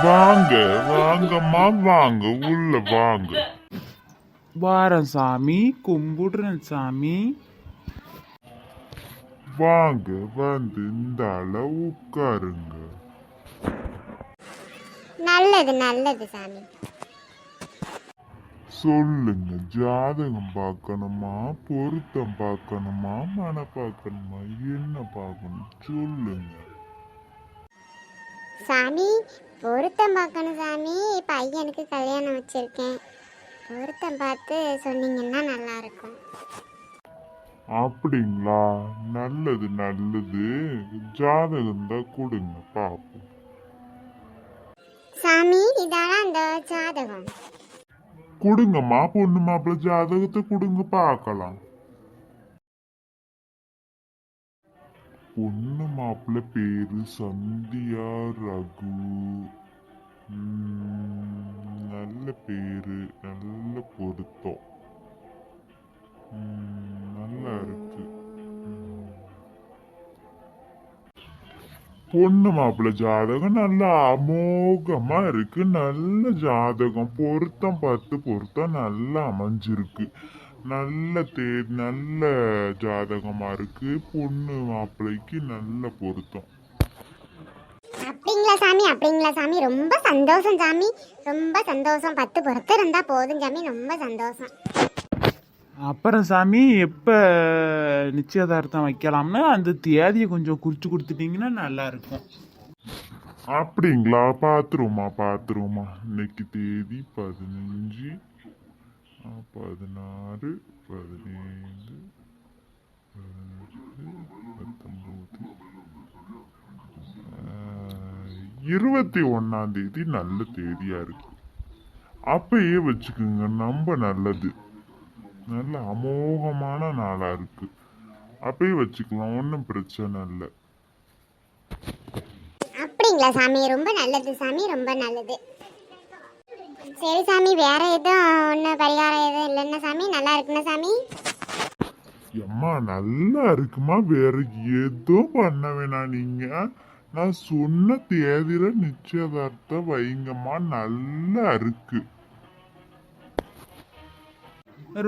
வாங்க வாங்கம்மா வாங்க உள்ள வாங்க. வாரம் சாமி, கும்பிடுறேன் சாமி. வாங்க வந்து இந்த உட்காருங்க. நல்லது நல்லது சாமி. சொல்லுங்க, ஜாதகம் பார்க்கணுமா, பொருத்தம் பார்க்கணுமா, மன பார்க்கணுமா, என்ன பார்க்கணும் சொல்லுங்க. சாமி பொருத்தம் பார்க்கணும் சாமி. பையனுக்கு கல்யாணம் வச்சிருக்கேன். பொருத்தம் பார்த்து சொன்னீங்கன்னா நல்லா இருக்கும். அப்படிங்களா? நல்லது நல்லது. ஜாதகம் தான் கொடுங்க பாப்போம். சாமி இதான அந்த ஜாதகம். கொடுங்கம்மா, பொண்ணு மாப்பிள்ள ஜாதகத்தை கொடுங்க பார்க்கலாம். பொண்ணு மாப்பிள்ள பேரு சந்தியா ரகு. நல்ல பேரு, நல்ல பொருத்தம், நல்லா இருக்கு. பொண்ணு மாப்பிள்ள ஜாதகம் நல்ல அமோகமா இருக்கு. நல்ல ஜாதகம், பொருத்தம் பார்த்து பொருத்தம் நல்லா அமைஞ்சிருக்கு. நல்ல ஜாதகமா இருக்கு. பொண்ணு மாப்பிள்ளைக்கு நல்ல பொருத்தம். அப்படிங்களா சாமி? அப்படிங்களா சாமி? ரொம்ப சந்தோஷம் சாமி, ரொம்ப சந்தோஷம். 10 பொருத்தம் இருந்தா போதும் சாமி, ரொம்ப சந்தோஷம். அப்புறம் சாமி, எப்போ நிச்சயதார்த்தம் வைக்கலாம்னு அந்த தேதியை கொஞ்சம் குறித்து கொடுத்துட்டீங்கன்னா நல்லா இருக்கும். அப்படிங்களா? பாத்துருவோமா பாத்துருவோமா. இன்னைக்கு தேதி 15, 16, 17, 21ஆம் தேதி நல்ல தேதியா இருக்கு. அப்பயே வச்சுக்குங்க, ரொம்ப நல்லது. நல்ல அமோகமான நாளா இருக்கு. அப்பயே வச்சுக்கலாம், ஒன்றும் பிரச்சனை இல்லை. அப்படிங்களா சாமி? ரொம்ப நல்லது சாமி, ரொம்ப நல்லது. சரி சாமி, வேற எதுவும் ஒன்று பரிகாரம் எதுவும் இல்லைன்னா சாமி? நல்லா இருக்குண்ணா சாமி? அம்மா நல்லா இருக்குமா, வேற எதுவும் பண்ண வேணாம். நீங்க நான் சொன்ன தேதியில நிச்சயதார்த்தம் வைங்கம்மா, நல்லா இருக்கு.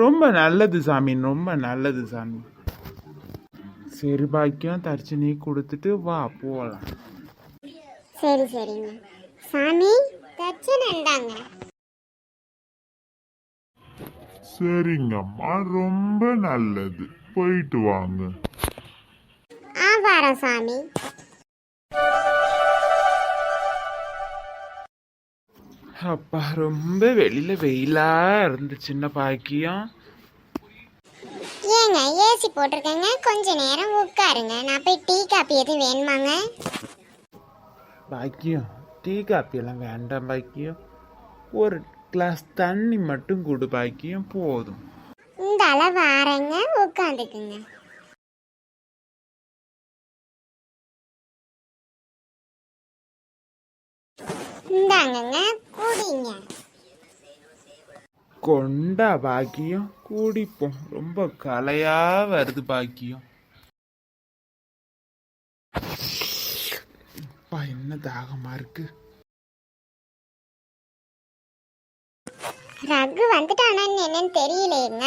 ரொம்ப நல்லது சாமி, ரொம்ப நல்லது சாமி. சரி பாக்கியம், தர்ச்சினி கொடுத்துட்டு வா போகலாம். சரி சரிங்க சாமி. தட்சணை இந்தாங்க. சரிங்கம்மா, ரொம்ப நல்லது. போயிட்டு வாங்க. வரேன் சாமி. அப்பா, ரொம்ப வெளியில வெயிலா இருந்துச்சுன்னா பாக்கியம். ஏங்க ஏசி போட்டிருக்கேங்க, கொஞ்ச நேரம் உட்காருங்க. நான் போய் டீ காப்பி எதுவும் வேணுமாங்க? பாக்கியம், டீ காப்பி எல்லாம் வேண்டாம் பாக்கியம். ஒரு கிளாஸ் தண்ணி மட்டும் கொடு பாக்கியம், போதும். இந்த அளவு ஆறங்க, உட்காந்துக்குங்க. இந்தாங்கங்க, குடிங்க. கொண்டா பாக்கியம், குடிப்போம். ரொம்ப கலையா வருது பாக்கியம். அப்பா, என்ன தாகமா இருக்கு. ரகு வந்துட்டானான்னு என்னன்னு தெரியலையேங்க.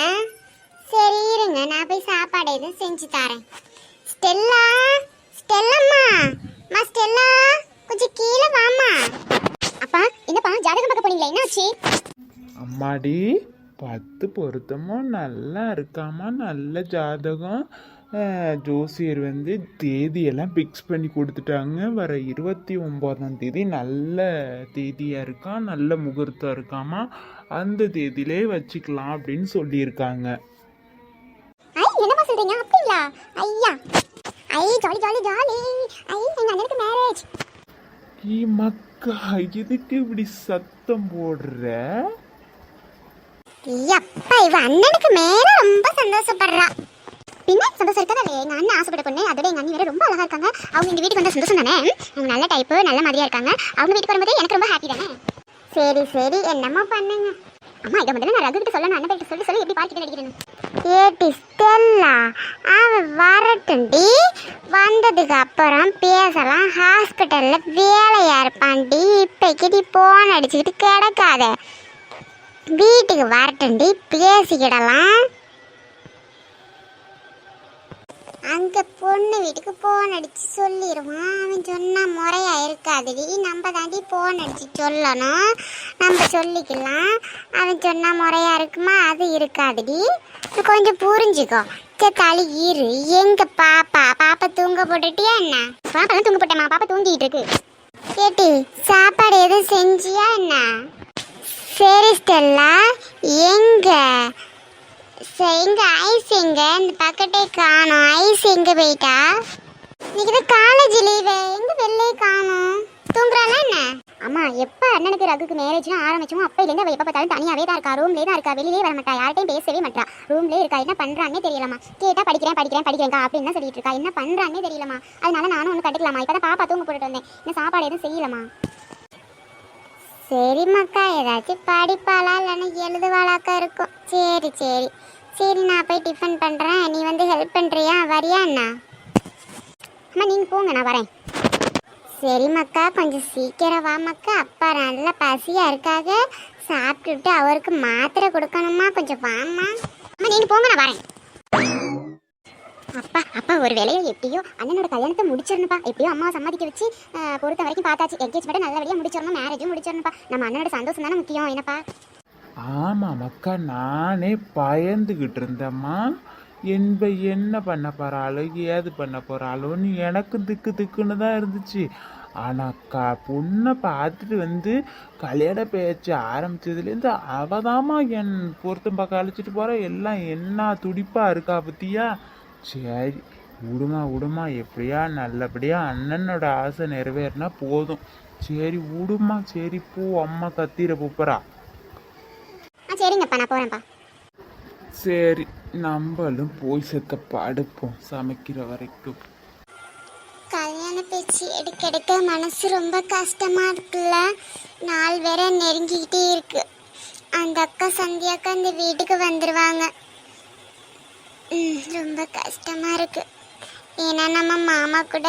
சரி இருங்க, நான் போய் சாப்பாடு எதுவும் செஞ்சு தரேன். ஸ்டெல்லா, ஸ்டெல்லம்மா, மா ஸ்டெல்லா, கொஞ்சம் கீழே வாமா. அப்பா, என்னப்பா ஜாதகம் பார்க்க போனீங்களா? என்னாச்சு? அம்மாடி, 10 பொருத்தமும் நல்லா இருக்காமா, நல்ல ஜாதகம். ஜோசியர் வந்து தேதியெல்லாம் ஃபிக்ஸ் பண்ணி கொடுத்துட்டாங்க. வர 29ஆம் தேதி நல்ல தேதியாக இருக்கான், நல்ல முகூர்த்தம் இருக்காமா. அந்த தேதியிலே வச்சுக்கலாம் அப்படின்னு சொல்லியிருக்காங்க. என்னப்பா சொல்றீங்க? அப்படிங்களா? ஐயா, ஜாலி ஜாலி ஜாலி. எங்க அண்ணனுக்கு மேரேஜ். மக்கா, எதுக்கு இப்படி சத்தம் போடுற? அப்பா, இவ அண்ணனுக்கு மேல ரொம்ப சந்தோஷப்படுறா. பின்ன சந்தோஷம் இருக்கா இல்லையா? எங்க அண்ணன் ஆசைப்பட்ட பொண்ணு, அதோட எங்க அண்ணி வேற ரொம்ப அழகா இருக்காங்க. அவங்க இந்த வீட்டுக்கு வந்த சந்தோஷம் தானே. அவங்க நல்ல டைப்பு, நல்ல மாதிரியா இருக்காங்க. அவங்க வீட்டுக்கு வரும்போது எனக்கு ரொம்ப ஹாப்பி தானே. சரி சரி, என்னம்மா பண்ணுங்க. அம்மா, இதை முதல்ல நான் ரகு கிட்ட சொல்லணும். அண்ணன் கிட்ட சொல்லி எப்படி பார்த்துட்டு நடிக்கிறேன். ஏட்டி ஸ்டெல்லா அவ வரட்டும்டி, வந்ததுக்கு அப்புறம் பேசலாம். ஹாஸ்பிட்டல்ல வேலையா இருப்பான்டி, இப்பைக்கு நீ போன் அடிச்சுக்கிட்டு கிடக்காத. வீட்டுக்கு வரட்டும்டி, பேசிக்கிடலாம். அங்க பொண்ணு வீட்டுக்கு போன் அடிச்சு சொல்லிடுவான். அவன் சொன்னா முறையா இருக்காதுடி, நம்ம தாண்டி போன் அடிச்சு சொல்லணும். நம்ம சொல்லிக்கலாம். அவன் சொன்னா முறையா இருக்குமா, அது இருக்காதுடி. கொஞ்சம் புரிஞ்சுக்கோ. தளி இரு. எங்க பாப்பா தூங்க போட்டுட்டியா என்ன? பாப்பா தான் தூங்க போட்டேமா, பாப்பா தூங்கிட்டு இருக்கு. கேட்டி சாப்பாடு எதுவும் செஞ்சியா என்ன? சரி ஸ்டெல்லா, எங்க எங்க ஐஸ் எங்க? இந்த பக்கெட்டே காணோம். ஐஸ் எங்க போயிட்டா? இன்னைக்கு தான் காலேஜ் லீவு, எங்க வெளிலே காணோம். தூங்குறாளா என்ன? அம்மா எப்ப அண்ணனுக்கு ரகுக்கு மேரேஜ்லாம் ஆரம்பிச்சோம் அப்பையிலேருந்து அவள் எப்போ பார்த்தாலும் தனியாவே தான் இருக்கா, ரூம்லேயே தான் இருக்கா, வெளியே வர மாட்டா, யார்ட்டையும் பேசவே மாட்டா, ரூம்லேயே இருக்கா. என்ன பண்றான்னே தெரியலமா. கேட்டா படிக்கிறேன் அப்படின்னு சொல்லிட்டு இருக்கா. என்ன பண்றான்னே தெரியலமா. அதனால நானும் ஒன்று கட்டுக்கலாமா. இப்பதான் பாப்பா தூங்க போட்டுட்டு வந்தேன். இன்னும் சாப்பாடு எதுவும் செய்யலமா. சரி மக்கா, ஏதாச்சும் படிப்பாளா இல்லைன்னா எழுதுவாளாக்கா இருக்கும். சரி சரி சரி, நான் போய் டிஃபன் பண்ணுறேன். நீ வந்து ஹெல்ப் பண்ணுறியா? வரியா அண்ணா? அம்மா நீங்கள் போங்க, நான் வரேன். சரி மக்கா, கொஞ்சம் சீக்கிரம் வா மக்கா. அப்பா நல்லா பசியாக இருக்காக, சாப்பிட்டுட்டு அவருக்கு மாத்திரை கொடுக்கணுமா, கொஞ்சம் வாம்மா. அம்மா நீங்கள் போங்க, நான் வரேன். அப்பா ஒரு வேலையை எப்படியோ அண்ணனோட கல்யாணத்தை முடிச்சிடணுப்பா. எப்படியோ அம்மாவை சம்மதிக்க வச்சு பொறுத்த வரைக்கும் பார்த்தாச்சு. என்கேஜ்மெண்ட்டை நல்லபடியாக முடிச்சிடணும், மேரேஜும் முடிச்சிடணுப்பா. நம்ம அண்ணனோட சந்தோஷம் தானே முக்கியம். என்னப்பா? ஆமாம் மக்கா, நானே பயந்துக்கிட்டு இருந்தேம்மா. என்ன பண்ண போகிறாளோ ஏது பண்ண போகிறாளோன்னு எனக்கு திக்குன்னு தான் இருந்துச்சு. ஆனாக்கா பொண்ணை பார்த்துட்டு வந்து கல்யாண பேச்சு ஆரம்பித்ததுலேருந்து அவதாம்மா என் பொருத்தம் பார்க்க அழைச்சிட்டு போகிற. எல்லாம் என்ன துடிப்பாக இருக்கா பற்றியா? சரி விடுமா, எப்படியா நல்லபடியா அண்ணனோட ஆசை நிறைவேறினா போதும். சரி விடுமா, சரி போ, அம்மா கத்திர போறா. சரிங்கப்பா, நான் போகிறேன்ப்பா. சரி நம்மளும் போய் செத்த படுப்போம் சமைக்கிற வரைக்கும். கல்யாண பேச்சு எடுக்க மனசு ரொம்ப கஷ்டமா இருக்குல்ல. நாள் வேற நெருங்கிக்கிட்டே இருக்கு. அந்த அக்கா சந்தியாக்கா இந்த வீட்டுக்கு வந்துடுவாங்க. ரொம்ப கஷ்டமா இருக்கு. ஏன்னா நம்ம மாமா கூட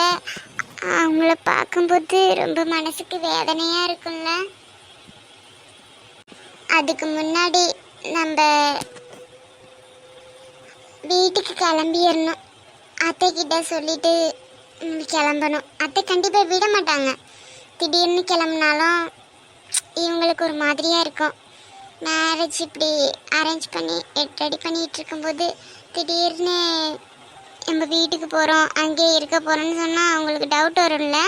அவங்கள பார்க்கும்போது ரொம்ப மனசுக்கு வேதனையா இருக்குல்ல. அதுக்கு முன்னாடி நம்ம வீட்டுக்கு கிளம்பிடணும். அத்தை கிட்ட சொல்லிட்டு கிளம்பணும். அத்தை கண்டிப்பாக விட மாட்டாங்க. திடீர்னு கிளம்புனாலும் இவங்களுக்கு ஒரு மாதிரியாக இருக்கும். மேரேஜ் இப்படி அரேஞ்ச் பண்ணி ரெடி பண்ணிகிட்டு இருக்கும்போது திடீர்னு நம்ம வீட்டுக்கு போகிறோம், அங்கேயே இருக்க போகிறோன்னு சொன்னால் அவங்களுக்கு டவுட் வரும்ல.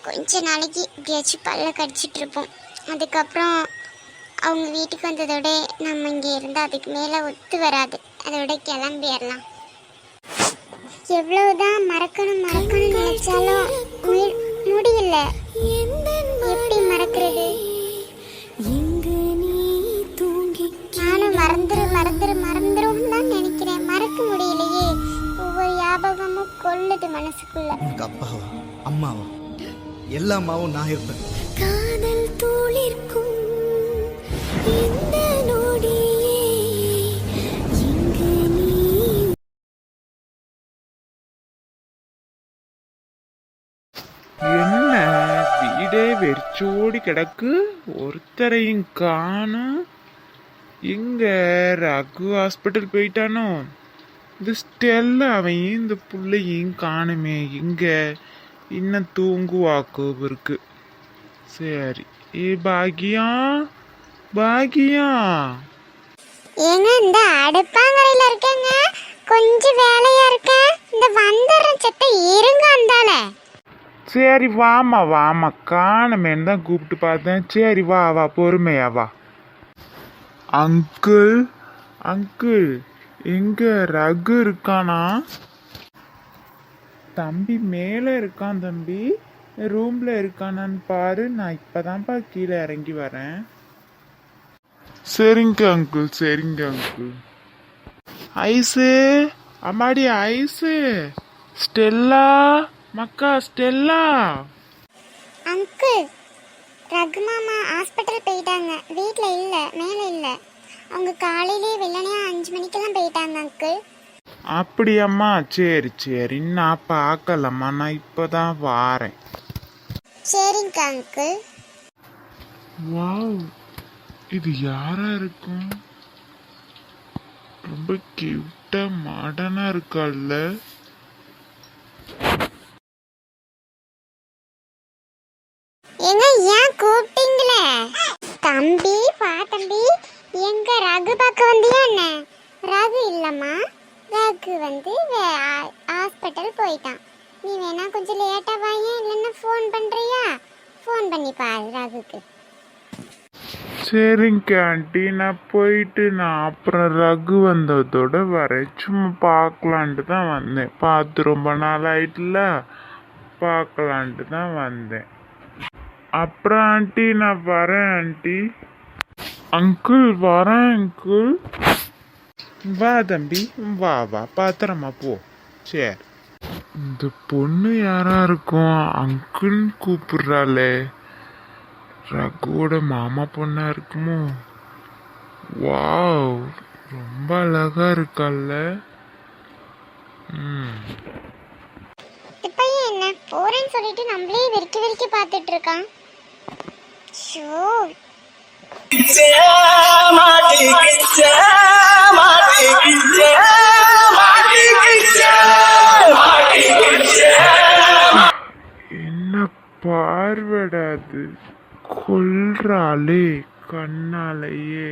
கொஞ்ச நாளைக்கு இப்படியாச்சும் பல்ல கடிச்சிட்டு இருப்போம். அதுக்கப்புறம் அவங்க வீட்டுக்கு வந்ததோட நம்ம இங்கே இருந்தால் அதுக்கு மேலே ஒத்து வராது. அதோட கிளம்பிடலாம். எவ்வளவுதான் மறக்கணும் நினைச்சாலும் முடியல. எப்படி மறக்கிறது? நானும் மறந்துரும் தான் நினைக்கிறேன். மறக்க முடியலையே. ஒவ்வொரு ஞாபகமும் கொள்ளுது மனசுக்குள்ள. அப்பாவா அம்மாவா எல்லாமாவும் நான் இருப்பேன். காதல் தூளிர்க்கும் இந்த நொடியே இங்கு நீ. என்ன வீடே வெறிச்சோடி கிடக்கு, ஒருத்தரையும் காணும். எங்க ரகு ஹாஸ்பிட்டல் போயிட்டானோ? இந்த ஸ்டெல்லா அவையும் இந்த பிள்ளையும் காணுமே. எங்க இன்னும் தூங்குவாக்கு இருக்கு. சரி பாக்கியா ஏங்க இந்த அடுப்பாங்கரையில இருக்கேங்க, கொஞ்சம் வேலையா இருக்க. இந்த வந்துடுறேன் சத்த இருங்க. அந்தால சரி வாமா காணமேன்னு தான் கூப்பிட்டு பார்த்தேன். சரி வா பொறுமையா வா. அங்கிள் எங்க ரகு இருக்கானா? தம்பி மேலே இருக்கான். தம்பி ரூம்ல இருக்கானான்னு பாரு. நான் இப்பதான்ப்பா கீழே இறங்கி வரேன். சரிங்க அங்கிள். ஐஸு அம்மாடி, ஐஸு, ஸ்டெல்லா மக்கா, ஸ்டெல்லா. அங்கிள் ரகு மாமா ஹாஸ்பிட்டல் போயிட்டாங்க. வீட்டில் இல்லை, மேலே இல்லை. அவங்க காலையிலே வெள்ளனே 5 மணிக்கெல்லாம் போயிட்டாங்க அங்கிள். அப்படியாம்மா? சரி சரி, நான் பார்க்கலம்மா, நான் இப்போதான் வாரேன். சரிங்க அங்கிள். வாவ், இது யாரா இருக்கும்? ரொம்ப கியூட்டா மாடர்னா இருக்கால்ல. எங்க ஏன் கூப்பிட்டீங்களே? தம்பி பா தம்பி, எங்க ரகு பார்க்க வந்தியா என்ன? ரகு இல்லம்மா, ரகு வந்து ஹாஸ்பிட்டல் போயிட்டான். நீ வேணா கொஞ்சம் லேட்டா வாங்க, இல்லைன்னா ஃபோன் பண்றியா? ஃபோன் பண்ணி பாரு ரகுக்கு. சரிங்க ஆண்டி, நான் போயிட்டு நான் அப்புறம் ரகு வந்ததோட வரேன். சும்மா பார்க்கலான்ட்டு தான் வந்தேன். பார்த்து ரொம்ப நாள் ஆயிட்டுல, பார்க்கலான்ட்டு தான் வந்தேன். அப்புறம் ஆண்டி நான் வரேன் ஆண்டி. அங்கிள் வரேன் அங்கிள். வா தம்பி, வா வா, பத்திரமா போ. சரி. இந்த பொண்ணு யாரா இருக்கும்? அங்கிள் கூப்பிடுறாளே, ரகுவோட மாமா பொண்ணா இருக்குமோ? வாவ், ரொம்ப அழகா இருக்கால்ல. இப்ப என்ன போறேன்னு சொல்லிட்டு நம்மளே வெறிக்கி வெறிக்கி பார்த்துட்டு இருக்கான். ஷோ, என்ன பார்வடாது, கொல்றாளே கண்ணாலேயே.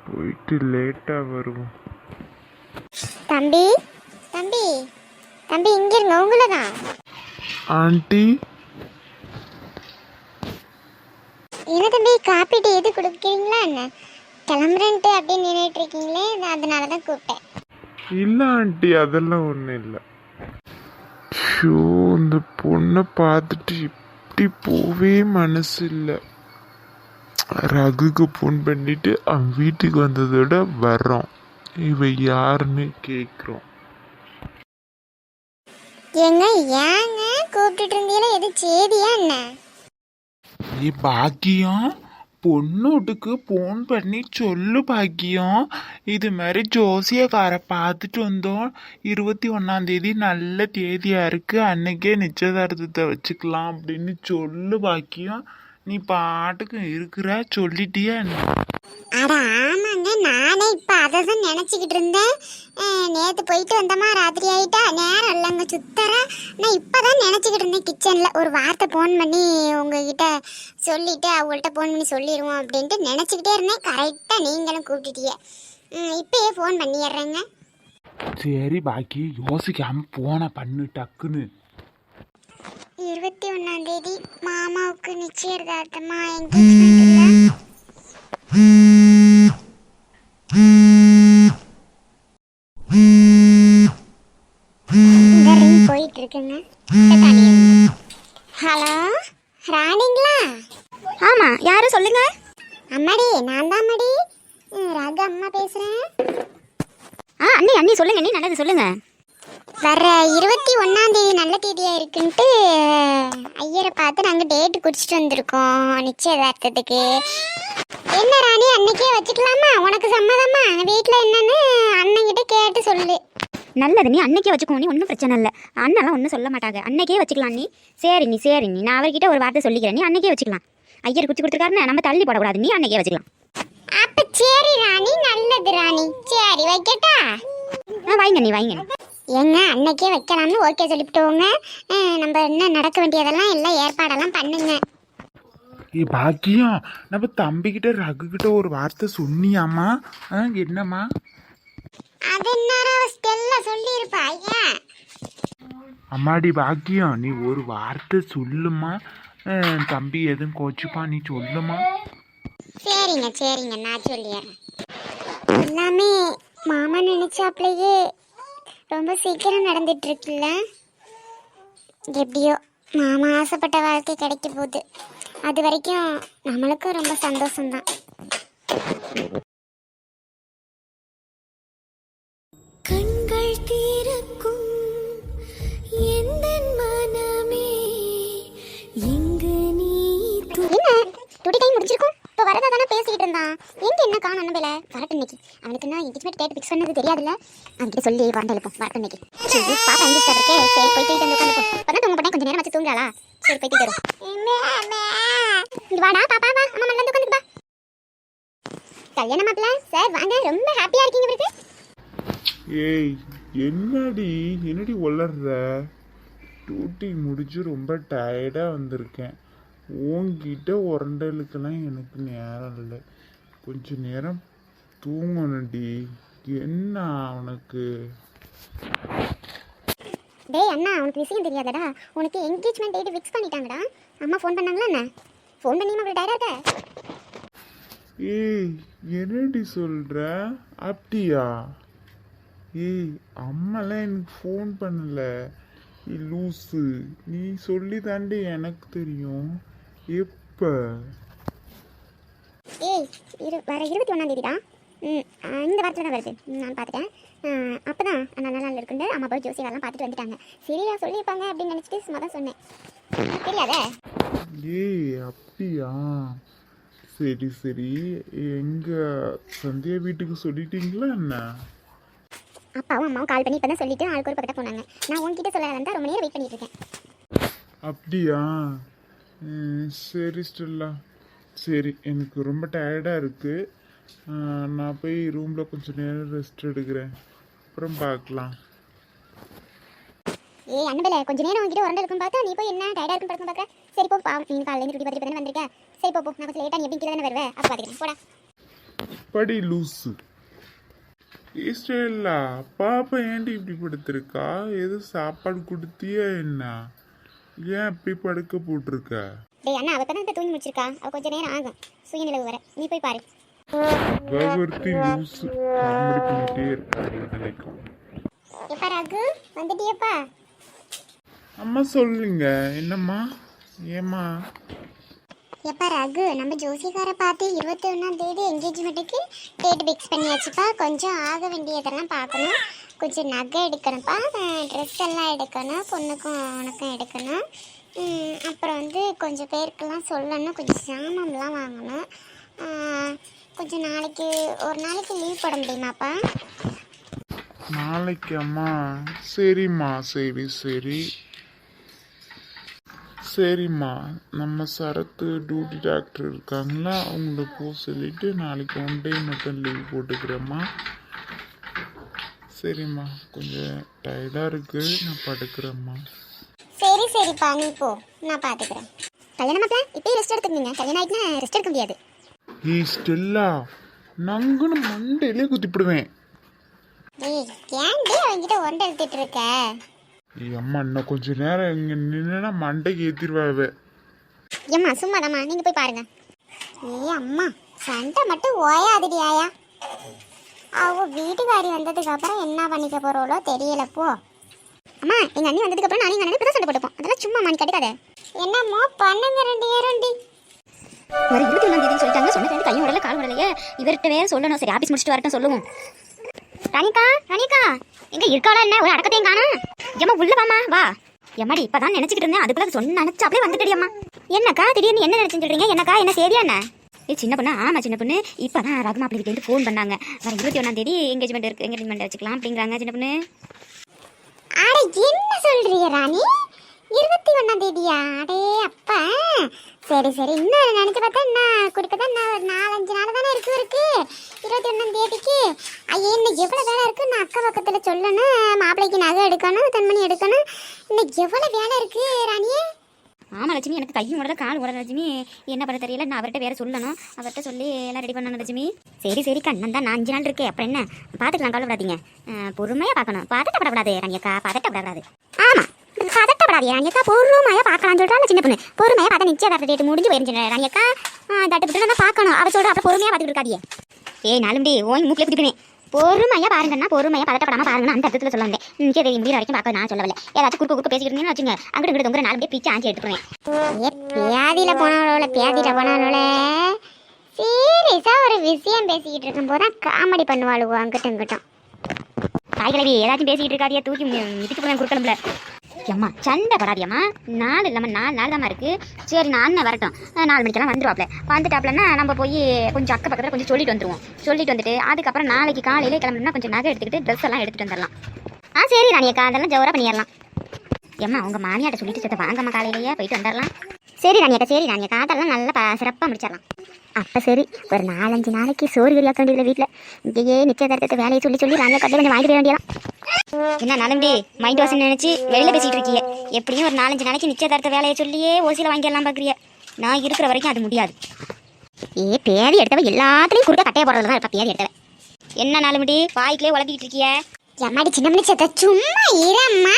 போயிட்டு லேட்டா வருவோம். தம்பி தம்பி தம்பி, இங்க இருங்க, உங்களதான். ஆண்டி, என்ன தம்பி, காப்பி டீ எது குடிக்கிறீங்களா என்ன? கிளம்புறேன்ட்டு அப்படின்னு நின்றுட்டு இருக்கீங்களே, அதனால தான் கூப்பிட்டேன். இல்லை ஆண்டி, அதெல்லாம் ஒன்றும் இல்லை. ஷோ, இந்த பொண்ணை பார்த்துட்டு இப்படி போவே மனசு இல்லை. ரகுக்கு ஃபோன் பண்ணிட்டு அவன் வீட்டுக்கு வந்ததோட வர்றோம். இவ யாருன்னு கேட்குறோம். ஏங்க ஏங்க கூப்பிட்டுட்டு இருந்தீங்களா? எது சேதியா என்ன? பாக்கியம், பொண்ணுட்டுக்கு ஃபோன் பண்ணி சொல்லு பாக்கியம், இது மாதிரி ஜோசியக்காரை பார்த்துட்டு வந்தோம், 21 நல்ல தேதியா இருக்கு, அன்னைக்கே நிச்சயதார்த்தத்தை வச்சுக்கலாம் அப்படின்னு சொல்லு பாக்கியம். நீ பாட்டுக்கு இருக்கிற, சொல்லிட்டியா என்ன? அட ஆமாங்க, நானே இப்ப அதை தான் நினைச்சுக்கிட்டு இருந்தேன். நேத்து போயிட்டு வந்தமா, ராத்திரி ஆயிட்டா, நேரம் இல்லைங்க சுத்தர. நான் இப்பதான் நினைச்சுக்கிட்டு இருந்தேன், கிச்சன்ல ஒரு வார்த்தை ஃபோன் பண்ணி உங்ககிட்ட சொல்லிட்டு அவங்கள்ட்ட ஃபோன் பண்ணி சொல்லிடுவோம் அப்படின்ட்டு நினைச்சுக்கிட்டே இருந்தேன். கரெக்டா நீங்களும் கூப்பிட்டுட்டீங்க. இப்பயே ஃபோன் பண்ணிடுறேங்க. சரி பாக்கி, யோசிக்காம போன பண்ணு டக்குன்னு. 21 மாமாவுக்கு நிச்சயதார்த்தமா, என்கேஜ்மெண்ட் இல்ல. இந்த ரிங் போயிட்டு இருக்குங்க. ஹலோ, ராணிங்களா? ஆமா, யாரு சொல்லுங்க? அம்மாடி, நான் தான் அம்மாடி, ராகு அம்மா பேசுறேன். அண்ணி அண்ணி சொல்லுங்க, அண்ணி நல்லது சொல்லுங்க. வர்ற 21 நல்ல தேதியா இருக்குன்ட்டு ஐயரை பார்த்து நாங்கள் டேட்டு குடிச்சிட்டு வந்திருக்கோம் நிச்சயதார்த்தத்துக்கு. என்ன ராணி, அன்னைக்கே வச்சுக்கலாமா? உனக்கு சம்மதமா? வீட்டில் என்னன்னு அண்ணன்கிட்ட கேட்டு சொல்லு. நல்லது, நீ அன்னைக்கே வச்சுக்கோ, நீ ஒன்றும் பிரச்சனை இல்லை. அண்ணெல்லாம் ஒன்றும் சொல்ல மாட்டாங்க, அன்னைக்கே வச்சுக்கலாம். நீ சரி நீ நான் அவர்கிட்ட ஒரு வார்த்தை சொல்லிக்கிறேன், நீ அன்னைக்கே வச்சுக்கலாம். ஐயர் குச்சி கொடுத்துருக்காருன்னு நம்ம தள்ளி போடக்கூடாது, நீ அன்னைக்கே வச்சுக்கலாம். அப்ப சரி ராணி, நல்லது ராணி. சரி வைக்கட்டா? வைங்க நீ வைங்க. ஏங்க அன்னைக்கே வைக்கலாம்னு ஓகே சொல்லிவிட்டோங்க. நம்ம என்ன நடக்க வேண்டியதெல்லாம் எல்லாம் ஏற்பாடெல்லாம் பண்ணுங்க. பாக்கியம், நம்ம தம்பிக்கிட்ட ரகுக்கிட்ட ஒரு வார்த்தை சொன்னியாமா? என்னம்மா? அது என்ன ஸ்டெல்ல சொல்லியிருப்பா. ஏன் அம்மாடி பாக்கியம், நீ ஒரு வார்த்தை சொல்லுமா, தம்பி எதுவும் கோச்சுப்பா, நீ சொல்லுமா. சரிங்க நான் சொல்லிடுறேன். எல்லாமே மாமா நினைச்சாப்லயே ரொம்ப சீக்கிரம் நடந்துட்டு இருக்குல்ல. எப்படியோ மாமா ஆசைப்பட்ட வாழ்க்கை கிடைக்க போகுது. அது வரைக்கும் நம்மளுக்கும் ரொம்ப சந்தோஷம்தான். கண்கள் தீரக்கும் எந்தன் மனமே, இங்கு நீ என்ன டூட்டி டைம் முடிஞ்சிருக்கும்? காணும் அண்ணன் பேல வரட்டும் இன்னைக்கு. அவனுக்கு என்ன எங்கேஜ்மெண்ட் டேட் ஃபிக்ஸ் பண்ணது தெரியாதுல்ல, அவன்கிட்ட சொல்லி வரண்ட எழுப்போம் வரட்டும் இன்னைக்கு. சரி பாப்பா எந்திரிச்சா இருக்கே, சரி போய் தூக்கிட்டு வந்து உட்காந்துப்போம். இப்பதான் தூங்க போட்டேன், கொஞ்சம் நேரம் வச்சு தூங்குறாளா, சரி போய் தூக்கிட்டு வரும். இங்க வாடா பாப்பா வா, அம்மா மண்ணு வந்து உட்காந்துப்பா. கல்யாண மாப்பிள்ள சார் வாங்க, ரொம்ப ஹாப்பியா இருக்கீங்க இவருக்கு. ஏய் என்னடி வளர்ற? டியூட்டி முடிச்சு ரொம்ப டயர்டாக வந்திருக்கேன். உன்கிட்ட உரண்டலுக்கெல்லாம் எனக்கு நேரம் இல்லை. கொஞ்ச நேரம் தூங்கணும்டி. என்ன உனக்கு? டேய் அண்ணா, உனக்கு விஷயம் தெரியாதடா, உனக்கு என்கேஜ்மெண்ட் டேட் ஃபிக்ஸ் பண்ணிட்டாங்கடா. அம்மா ஃபோன் பண்ணாங்களா என்ன? ஃபோன் பண்ணி உங்களுக்கு டயர்டா இருக்க? ஏய் என்னடி சொல்ற? அப்படியா? ஏய் அம்மாலாம் எனக்கு ஃபோன் பண்ணல. நீ லூசு, நீ சொல்லி தாண்டி எனக்கு தெரியும். எப்ப? ஏய் வர 21ஆம் தேதிடா. இந்த வாரத்தில் தான் வருது, நான் பார்த்துட்டேன். அப்போ தான் நல்ல நாள் இருக்குண்டு அம்மா போய் ஜோசிகாரெலாம் பார்த்துட்டு வந்துட்டாங்க. சரியா சொல்லியிருப்பாங்க அப்படின்னு நினச்சிட்டு சும்மா தான் சொன்னேன், தெரியாதே. ஏய் அப்படியா? சரி எங்க சந்தியா வீட்டுக்கு சொல்லிட்டீங்களா என்ன? அப்பாவும் அம்மாவும் கால் பண்ணி இப்போ தான் சொல்லிட்டு ஆளுக்கு ஒரு பக்கத்தை போனாங்க. நான் உங்ககிட்ட சொல்லலாம் தான் ரொம்ப நேரம் வெயிட் பண்ணிட்டு இருக்கேன். அப்படியா? சரி ஸ்டெல்லா, சரி எனக்கு ரொம்ப டயர்டாக இருக்குது. நான் போய் ரூமில் கொஞ்சம் நேரம் ரெஸ்ட் எடுக்கிறேன், அப்புறம் பார்க்கலாம். ஏய் அண்ணன் கொஞ்சம் நேரம் உங்ககிட்ட உரண்டை இருக்குன்னு பார்த்தா நீ போய் என்ன டயர்டாக இருக்குன்னு படுக்கணும் பார்க்குறேன். சரி போ பா, நீ காலையில் டூட்டி பார்த்துட்டு தானே வந்திருக்கேன். சரி போ நான் கொஞ்சம் லேட்டாக நீ எப்படி கீழே தானே வருவேன், அப்போ பார்த்துக்கிறேன் போடா. படி லூஸு. ஸ்டெல்லா பாப்பா ஏன்டி இப்படி படுத்திருக்கா? எதுவும் சாப்பாடு கொடுத்தியா என்ன? ஏன் இப்படி படுக்க போட்டிருக்க? டேய் அண்ணா, அவள் தான் தூங்கி முடிச்சிருக்கா, அவள் கொஞ்சம் நேரம் ஆகும் சுயநிலவு வர. நீ போய் பாரு. ஒருத்தி லூஸு காமெடி பண்ணிட்டே இருக்காரு நினைக்கும். எப்பா ரகு வந்துட்டியப்பா? அம்மா சொல்லுங்க. என்னம்மா? ஏம்மா? எப்பா ரகு, நம்ம ஜோசிகாரை பார்த்து 21ஆம் தேதி என்கேஜ்மெண்ட்டுக்கு டேட் ஃபிக்ஸ் பண்ணியாச்சுப்பா. கொஞ்சம் ஆக வேண்டியதெல்லாம் பார்க்கணும், கொஞ்சம் நகை எடுக்கணும்ப்பா, ட்ரெஸ் எல்லாம் எடுக்கணும், பொண்ணுக்கும் உனக்கும் எடுக்கணும். அப்புறம் வந்து கொஞ்சம் பேருக்கெல்லாம் சொல்லணும், கொஞ்சம் சாமான்லாம் வாங்கணும். கொஞ்சம் நாளைக்கு ஒரு நாளைக்கு லீவ் போட முடியுமாப்பா? நாளைக்கு அம்மா? சரிம்மா, சரிம்மா. நம்ம சரத்து டியூட்டி டாக்டர் இருக்காங்களா, அவங்கள போக சொல்லிட்டு நாளைக்கு 1 டே மட்டும் லீவ் போட்டுக்கிறேம்மா. சரிம்மா, கொஞ்சம் டயர்டாக இருக்கு, நான் படுக்கிறேம்மா. சரிப்பா நீ போ, நான் பார்த்துக்கிறேன். கல்யாணம் மாப்பிள்ள இப்போயே ரெஸ்ட் எடுத்துக்கீங்க, கல்யாணம் ஆகிட்டுனா ரெஸ்ட் எடுக்க முடியாது. ஏய் ஸ்டெல்லா, நங்குன்னு மண்டையிலே குத்திப்பிடுவேன். ஏய் ஏன்டி அவங்கிட்ட ஒண்டை எடுத்துட்டு இருக்க? ஏய் அம்மா, இன்னும் கொஞ்ச நேரம் இங்கே நின்னா மண்டைக்கு ஏற்றிடுவாவே. ஏம்மா சும்மாதாம்மா, நீங்கள் போய் பாருங்க. ஏய் அம்மா, சண்டை மட்டும் ஓயாதடி ஆயா. அவ வீட்டுக்காரி வந்ததுக்கு அப்புறம் என்ன பண்ணிக்க போறோளோ தெரியல. போ அம்மா, எங்க அண்ணி வந்ததுக்கு அப்புறம் நானும் எங்க அண்ணனும் இப்பதான் சண்டை போட்டுப்போம். அதெல்லாம் சும்மா மணி கட்டிக்காத. என்னமோ பண்ணுங்க 2 பேரும். ஒரு 21ஆம் தேதி சொல்லிட்டாங்க, சொன்னது கையும் உடல கால் உடலையே. இவர்கிட்ட வேற சொல்லணும். சரி ஆபீஸ் முடிச்சுட்டு வரட்டும் சொல்லுவோம். ராணிகா எங்க இருக்காளா என்ன? ஒரு அடக்கத்தையும் காணோம். ஏம்மா உள்ள வாமா வா. எம்மாடி இப்பதான் நினைச்சுக்கிட்டு இருந்தேன், அதுக்குள்ள சொன்ன நினைச்சாப்லே வந்துட்டடி அம்மா. என்னக்கா திடீர்னு என்ன நினைச்சுட்டு சொல்றீங்க? என்னக்கா என்ன சேதியா என்ன? சின்ன பொண்ணு? ஆமா சின்ன பொண்ணு. இப்பதான் ரகுமா அப்படி கிட்ட ஃபோன் பண்ணாங்க, வர 21ஆம் தேதி என்கேஜ்மெண்ட் வச்சுக்கலாம் அப்படிங்கிறாங்க சின்ன பொண்ணு. அட என்ன சொல்றீங்க ராணி? 21ஆம் தேதியா? அடே அப்பா, சரி இன்னும் நினைச்சு பார்த்தா என்ன குடிக்கதான் ஒரு 4-5 நாள் தானே இருக்கு 21ஆம் தேதிக்கு. ஐயா இன்னும் எவ்வளோ வேலை இருக்கு. நான் அக்கா பக்கத்தில் சொல்லணும், மாப்பிள்ளைக்கு நகை எடுக்கணும், தன்மணி எடுக்கணும், இன்னும் எவ்வளோ வேலை இருக்கு ராணியே. ஆமா லட்சுமி, எனக்கு கையும் உடல கால் உடல லட்சுமி, என்ன பண்ண தெரியல. நான் அவர்கிட்ட வேற சொல்லணும், அவர்கிட்ட சொல்லி எல்லாம் ரெடி பண்ணணும் லட்சுமி. சரி கண்ணன் தான், நான் 5 நாள் இருக்கேன், அப்புறம் என்ன பார்த்துக்கலாம், கவலைப்படாதீங்க. பொறுமையாக பார்க்கணும், பதட்டப்படக்கூடாது ராணியக்கா, பதட்டப்படக்கூடாது. ஆமா பதட்டப்படாதே ராணியக்கா, பொறுமையாக பார்க்கலாம்னு சொல்கிறாங்க சின்ன பொண்ணு. பொறுமையாக பார்த்தா நிச்சயதார்த்த டேட் முடிஞ்சு போயிருந்துச்சு ராணியக்கா. தட்டு தான் பார்க்கணும், அவள் சொல்கிற அப்புறம் பொறுமையாக பார்த்துட்டு இருக்காதியே. ஏய் நாலும்படி ஓய் மூக்கில் குத்திடுவேன். பொறுமையாக பாருங்கன்னா பொறுமையாக பதட்டப்படாமல் பாருங்கன்னு அந்த அர்த்தத்தில் சொல்ல வந்தேன். சரி முடிகிற வரைக்கும் பார்க்க நான் சொல்லவில்லை. ஏதாச்சும் குறுக்க பேசிக்கிட்டு இருந்தீங்கன்னு வச்சுங்க, அங்கிட்டு இங்கிட்டு உங்களை 4 பிச்சு ஆஞ்சி எடுத்துருவேன். பேதியில் போனவளோட சீரியஸா ஒரு விஷயம் பேசிக்கிட்டு இருக்கும் போது தான் காமெடி பண்ணுவாளுவோ அங்கிட்டும் இங்கிட்டும். தாய்கிழவி ஏதாச்சும் பேசிக்கிட்டு இருக்காதியா, தூக்கி மிதிச்சு போவேன் குறுக்கணும்ல. ஏம்மா சண்டை படாதியம்மா, 4 இல்லாமல் 4 நாள் தாம்மா இருக்குது. சரி நான் அண்ணன் வரட்டும், 4 மணிக்கெல்லாம் வந்துடுவாப்ல. வந்துட்டாப்லன்னா நம்ம போய் கொஞ்சம் அக்க பக்கத்தில் கொஞ்சம் சொல்லிட்டு வந்துடுவோம். சொல்லிட்டு வந்துட்டு அதுக்கப்புறம் நாளைக்கு காலையில் கிளம்புனா கொஞ்சம் நகை எடுத்துக்கிட்டு ட்ரெஸ் எல்லாம் எடுத்துகிட்டு வந்துடலாம். சரி ராணியக்கா, அதெல்லாம் ஜோராக பண்ணிடலாம். ஏம்மா உங்கள் மாமியாட்ட சொல்லிட்டு சேர்த்த வாங்கம்மா, காலையிலேயே போயிட்டு வந்துடலாம். சரி ராணியக்கா, அதெல்லாம் நல்லா சிறப்பாக முடிச்சிடலாம். அப்போ சரி, ஒரு 4-5 நாளைக்கு சோறு கறி ஆக்க வேண்டியதில்லை வீட்டில். இங்கேயே நிச்சயதார்த்தத்தை வேலையை சொல்லி ராணியா கட்டில் கொஞ்சம் வாங்கிட்டு வேண்டியதான். என்ன நலம்பி மைண்ட் வாஷன் நினச்சி வெளியில் பேசிகிட்டு இருக்கீங்க. எப்படியும் ஒரு 4-5 நாளைக்கு நிச்சயதார்த்த வேலையை சொல்லியே ஓசியில் வாங்கிடலாம் பார்க்குறிய. நான் இருக்கிற வரைக்கும் அது முடியாது. பேதி எடுத்தவ எல்லாத்துலேயும் குறுக்க கட்டையை போடுறதுல தான் இருப்பா பேதி எடுத்தவ. என்ன நலம்பி வாய்க்கிலே உழப்பிக்கிட்டு இருக்கிய? எம்மாடி சின்ன மணி சேத்த சும்மா இரம்மா.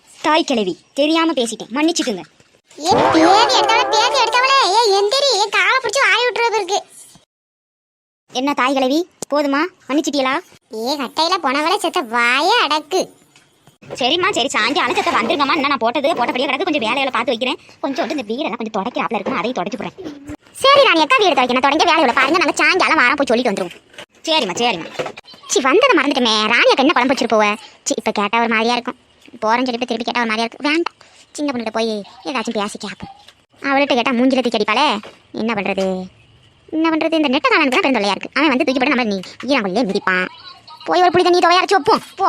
தாய் கிழவி தெரியாமல் பேசிட்டேன், மன்னிச்சுட்டுங்க. பேதி எடுத்தவளே எந்திரி, காலை பிடிச்சி வாரி விட்டுறது இருக்கு. என்ன தாய் கிழவி போதுமா, மன்னிச்சிட்டியலா? கட்டையில போனவளை செத்த வாய அடக்கு. சரிம்மா சரி, சாயங்காலம் அழைச்சத்தை வந்துருங்கம்மா. என்ன நான் போட்டபடியே கிடக்கு, கொஞ்சம் வேலைகளை பார்த்து வைக்கிறேன். கொஞ்சம் இந்த வீடெல்லாம் கொஞ்சம் தொடக்கிறாப்ல இருக்கும், அதையும் தொடச்சு போடுறேன். சரி ராணியக்கா, வீடு துடைக்கணும். தொடங்க வேலைகளை பாருங்க, நாங்கள் சாயங்காலம் வாரம் போய் சொல்லிட்டு வந்துடுவோம். சரிம்மா. வந்ததை மறந்துட்டுமே. ராணியக்கா என்ன குழம்பு வச்சுட்டு போவ? இப்போ கேட்டால் ஒரு மாதிரியா இருக்கும். போறேன்னு சொல்லிட்டு திருப்பி கேட்டால் ஒரு மாதிரியா இருக்கும். வேண்டாம், சின்ன பொண்ணுகிட்ட போய் ஏதாச்சும் பேசி கேட்போம். அவள்கிட்ட கேட்டால் மூஞ்சில தூக்கி அடிப்பாளே. என்ன பண்ணுறது? இந்த நெட்ட காலனுக்கு தான் பெருந்தொல்லையா இருக்குது. அவன் வந்து தூக்கி போட்டு நம்ம நீ ஈரங்கொல்லே மிதிப்பான். போய் ஒரு புளி தண்ணி துவைய அரைச்சி வைப்போம் போ.